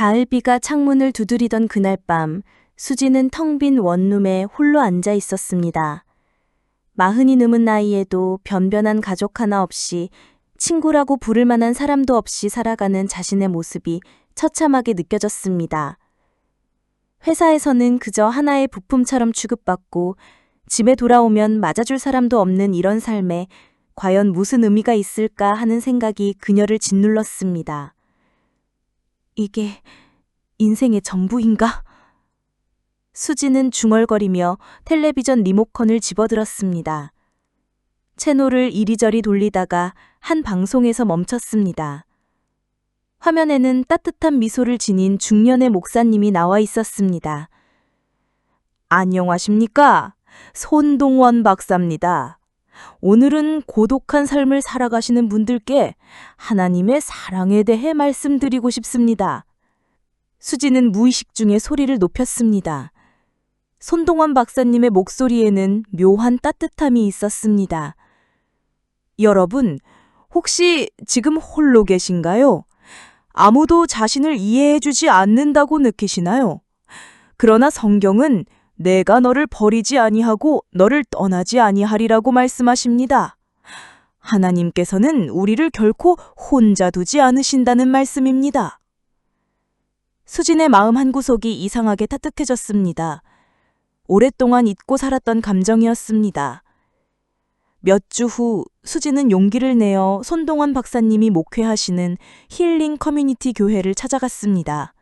가을비가 창문을 두드리던 그날 밤, 수지는 텅 빈 원룸에 홀로 앉아 있었습니다. 마흔이 넘은 나이에도 변변한 가족 하나 없이 친구라고 부를 만한 사람도 없이 살아가는 자신의 모습이 처참하게 느껴졌습니다. 회사에서는 그저 하나의 부품처럼 취급받고 집에 돌아오면 맞아줄 사람도 없는 이런 삶에 과연 무슨 의미가 있을까 하는 생각이 그녀를 짓눌렀습니다. 이게 인생의 전부인가? 수지는 중얼거리며 텔레비전 리모컨을 집어들었습니다. 채널을 이리저리 돌리다가 한 방송에서 멈췄습니다. 화면에는 따뜻한 미소를 지닌 중년의 목사님이 나와 있었습니다. 안녕하십니까? 손동원 박사입니다. 오늘은 고독한 삶을 살아가시는 분들께 하나님의 사랑에 대해 말씀드리고 싶습니다. 수지는 무의식 중에 소리를 높였습니다. 손동원 박사님의 목소리에는 묘한 따뜻함이 있었습니다. 여러분, 혹시 지금 홀로 계신가요? 아무도 자신을 이해해주지 않는다고 느끼시나요? 그러나 성경은 내가 너를 버리지 아니하고 너를 떠나지 아니하리라고 말씀하십니다. 하나님께서는 우리를 결코 혼자 두지 않으신다는 말씀입니다. 수진의 마음 한구석이 이상하게 따뜻해졌습니다. 오랫동안 잊고 살았던 감정이었습니다. 몇 주 후 수진은 용기를 내어 손동원 박사님이 목회하시는 힐링 커뮤니티 교회를 찾아갔습니다.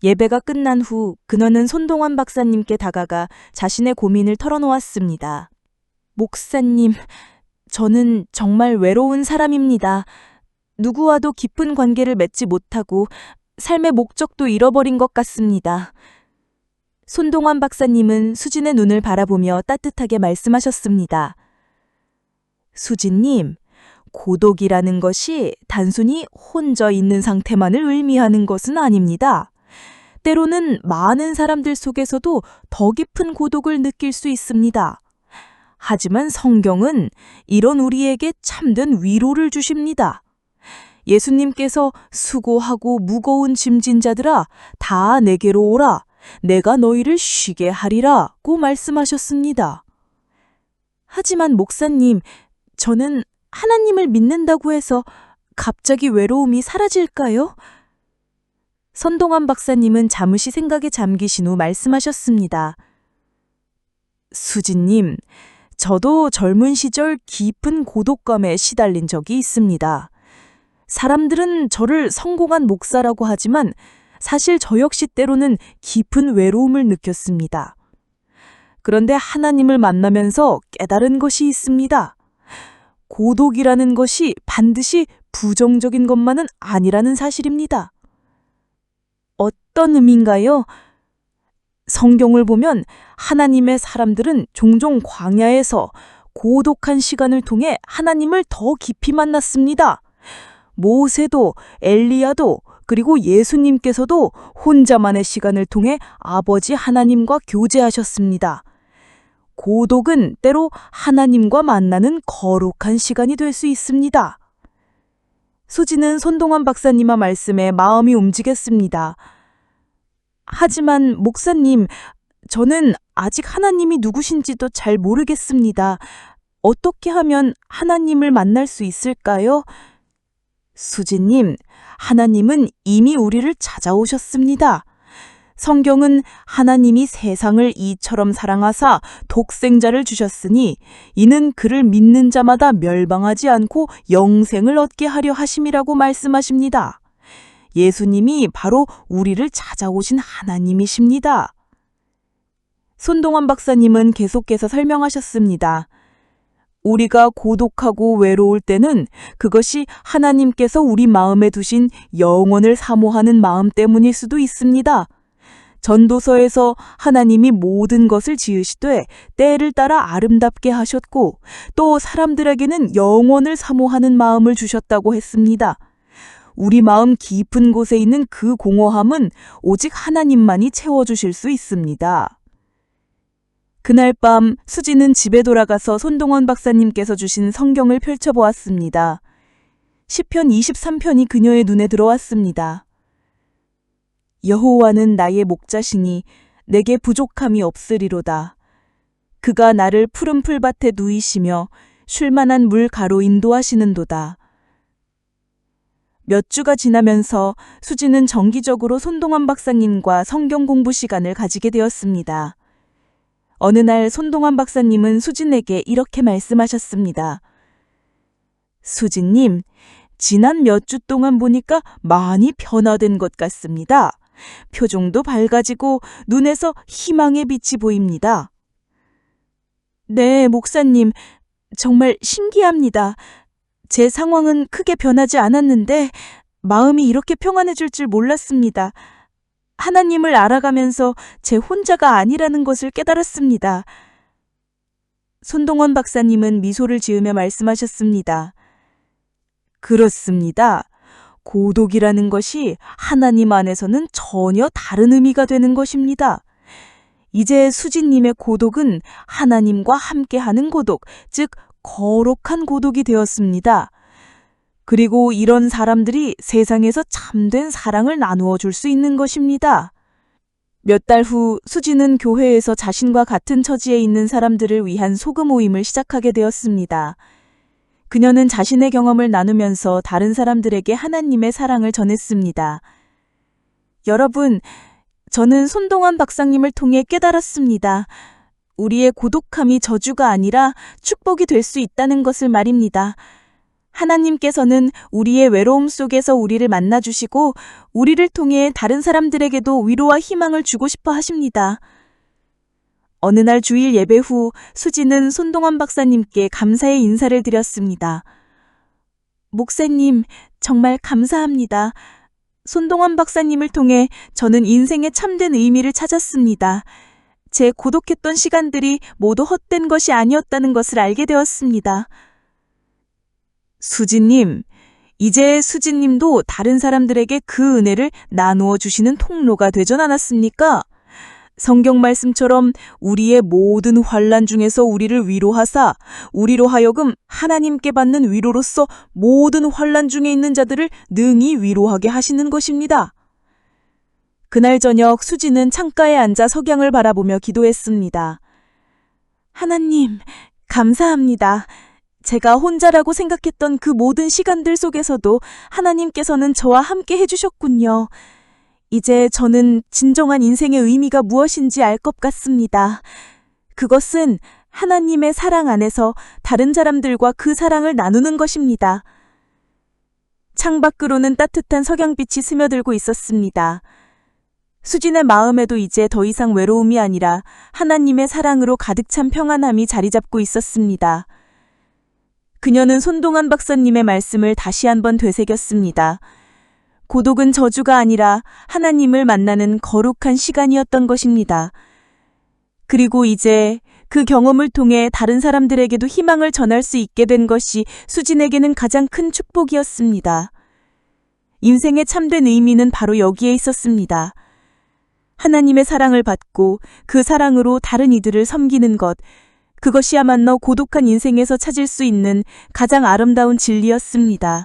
예배가 끝난 후 그녀는 손동원 박사님께 다가가 자신의 고민을 털어놓았습니다. 목사님, 저는 정말 외로운 사람입니다. 누구와도 깊은 관계를 맺지 못하고 삶의 목적도 잃어버린 것 같습니다. 손동원 박사님은 수진의 눈을 바라보며 따뜻하게 말씀하셨습니다. 수진님, 고독이라는 것이 단순히 혼자 있는 상태만을 의미하는 것은 아닙니다. 때로는 많은 사람들 속에서도 더 깊은 고독을 느낄 수 있습니다. 하지만 성경은 이런 우리에게 참된 위로를 주십니다. 예수님께서 수고하고 무거운 짐진 자들아 다 내게로 오라. 내가 너희를 쉬게 하리라고 말씀하셨습니다. 하지만 목사님, 저는 하나님을 믿는다고 해서 갑자기 외로움이 사라질까요? 손동원 박사님은 잠시 생각에 잠기신 후 말씀하셨습니다. 수진님, 저도 젊은 시절 깊은 고독감에 시달린 적이 있습니다. 사람들은 저를 성공한 목사라고 하지만 사실 저 역시 때로는 깊은 외로움을 느꼈습니다. 그런데 하나님을 만나면서 깨달은 것이 있습니다. 고독이라는 것이 반드시 부정적인 것만은 아니라는 사실입니다. 어떤 의미인가요? 성경을 보면 하나님의 사람들은 종종 광야에서 고독한 시간을 통해 하나님을 더 깊이 만났습니다. 모세도 엘리야도 그리고 예수님께서도 혼자만의 시간을 통해 아버지 하나님과 교제하셨습니다. 고독은 때로 하나님과 만나는 거룩한 시간이 될 수 있습니다. 수지는 손동원 박사님의 말씀에 마음이 움직였습니다. 하지만 목사님, 저는 아직 하나님이 누구신지도 잘 모르겠습니다. 어떻게 하면 하나님을 만날 수 있을까요? 수지님, 하나님은 이미 우리를 찾아오셨습니다. 성경은 하나님이 세상을 이처럼 사랑하사 독생자를 주셨으니 이는 그를 믿는 자마다 멸망하지 않고 영생을 얻게 하려 하심이라고 말씀하십니다. 예수님이 바로 우리를 찾아오신 하나님이십니다. 손동원 박사님은 계속해서 설명하셨습니다. 우리가 고독하고 외로울 때는 그것이 하나님께서 우리 마음에 두신 영원을 사모하는 마음 때문일 수도 있습니다. 전도서에서 하나님이 모든 것을 지으시되 때를 따라 아름답게 하셨고 또 사람들에게는 영원을 사모하는 마음을 주셨다고 했습니다. 우리 마음 깊은 곳에 있는 그 공허함은 오직 하나님만이 채워주실 수 있습니다. 그날 밤 수지는 집에 돌아가서 손동원 박사님께서 주신 성경을 펼쳐보았습니다. 시편 23편이 그녀의 눈에 들어왔습니다. 여호와는 나의 목자시니 내게 부족함이 없으리로다. 그가 나를 푸른 풀밭에 누이시며 쉴만한 물가로 인도하시는도다. 몇 주가 지나면서 수지는 정기적으로 손동환 박사님과 성경 공부 시간을 가지게 되었습니다. 어느 날 손동환 박사님은 수진에게 이렇게 말씀하셨습니다. 수진님, 지난 몇 주 동안 보니까 많이 변화된 것 같습니다. 표정도 밝아지고 눈에서 희망의 빛이 보입니다. 네, 목사님. 정말 신기합니다. 제 상황은 크게 변하지 않았는데 마음이 이렇게 평안해질 줄 몰랐습니다. 하나님을 알아가면서 제 혼자가 아니라는 것을 깨달았습니다. 손동원 박사님은 미소를 지으며 말씀하셨습니다. 그렇습니다. 고독이라는 것이 하나님 안에서는 전혀 다른 의미가 되는 것입니다. 이제 수진님의 고독은 하나님과 함께하는 고독, 즉 거룩한 고독이 되었습니다. 그리고 이런 사람들이 세상에서 참된 사랑을 나누어 줄 수 있는 것입니다. 몇 달 후 수진은 교회에서 자신과 같은 처지에 있는 사람들을 위한 소그 모임을 시작하게 되었습니다. 그녀는 자신의 경험을 나누면서 다른 사람들에게 하나님의 사랑을 전했습니다. 여러분, 저는 손동환 박사님을 통해 깨달았습니다. 우리의 고독함이 저주가 아니라 축복이 될 수 있다는 것을 말입니다. 하나님께서는 우리의 외로움 속에서 우리를 만나주시고 우리를 통해 다른 사람들에게도 위로와 희망을 주고 싶어 하십니다. 어느 날 주일 예배 후 수지는 손동환 박사님께 감사의 인사를 드렸습니다. 목사님, 정말 감사합니다. 손동환 박사님을 통해 저는 인생의 참된 의미를 찾았습니다. 제 고독했던 시간들이 모두 헛된 것이 아니었다는 것을 알게 되었습니다. 수지님, 이제 수지님도 다른 사람들에게 그 은혜를 나누어 주시는 통로가 되지 않았습니까? 성경 말씀처럼 우리의 모든 환난 중에서 우리를 위로하사 우리로 하여금 하나님께 받는 위로로서 모든 환난 중에 있는 자들을 능히 위로하게 하시는 것입니다. 그날 저녁 수지는 창가에 앉아 석양을 바라보며 기도했습니다. 하나님, 감사합니다. 제가 혼자라고 생각했던 그 모든 시간들 속에서도 하나님께서는 저와 함께 해주셨군요. 이제 저는 진정한 인생의 의미가 무엇인지 알 것 같습니다. 그것은 하나님의 사랑 안에서 다른 사람들과 그 사랑을 나누는 것입니다. 창밖으로는 따뜻한 석양빛이 스며들고 있었습니다. 수진의 마음에도 이제 더 이상 외로움이 아니라 하나님의 사랑으로 가득 찬 평안함이 자리 잡고 있었습니다. 그녀는 손동환 박사님의 말씀을 다시 한번 되새겼습니다. 고독은 저주가 아니라 하나님을 만나는 거룩한 시간이었던 것입니다. 그리고 이제 그 경험을 통해 다른 사람들에게도 희망을 전할 수 있게 된 것이 수진에게는 가장 큰 축복이었습니다. 인생의 참된 의미는 바로 여기에 있었습니다. 하나님의 사랑을 받고 그 사랑으로 다른 이들을 섬기는 것, 그것이야말로 고독한 인생에서 찾을 수 있는 가장 아름다운 진리였습니다.